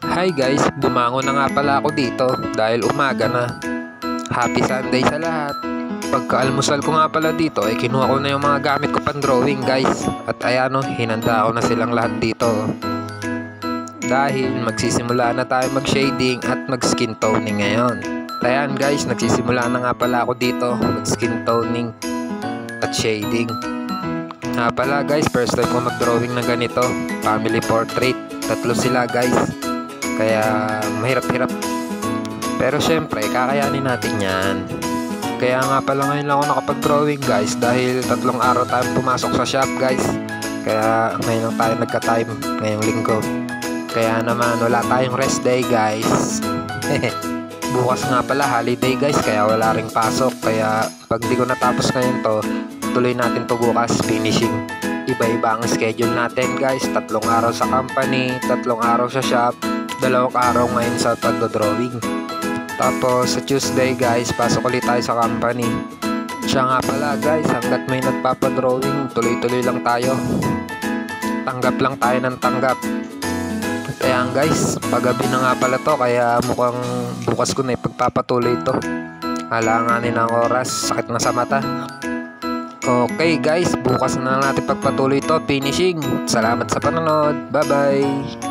Hi guys, bumangon na nga pala ako dito dahil umaga na. Happy Sunday sa lahat. Pagka-almusal ko nga pala dito ay kinuha ko na yung mga gamit ko pang drawing guys. At ayan o, hinanda ko na silang lahat dito. Dahil magsisimula na tayo mag-shading at mag-skin toning ngayon. Ayan guys, nagsisimula na nga pala ako dito mag-skin toning at shading. Nga pala guys, first time ko mag-drawing na ganito, family portrait. Tatlo sila guys, kaya mahirap-hirap. Pero syempre, kakayanin natin yan. Kaya nga pala ngayon lang ako nakapag-drawing guys, dahil 3 araw tayong pumasok sa shop guys. Kaya ngayon lang tayo nagka-time, ngayong linggo. Kaya naman wala tayong rest day guys. Bukas nga pala holiday guys, kaya wala ring pasok. Kaya pag di ko natapos ngayon to, tuloy natin to bukas, finishing. Iba-iba ang schedule natin guys, 3 araw sa company, 3 araw sa shop, 2 araw ngayon sa pagdodrawing. Tapos sa Tuesday guys, pasok ulit tayo sa company. Siya nga pala guys, hanggat may nagpapadrawing, tuloy-tuloy lang tayo. Tanggap lang tayo ng tanggap. Kaya guys, paggabi na nga pala to, kaya mukhang bukas ko na ipagpapatuloy ito. Halanganin ang oras, sakit na sa mata. Okay guys, bukas na natin pagpatuloy ito, finishing. Salamat sa panonood, bye bye.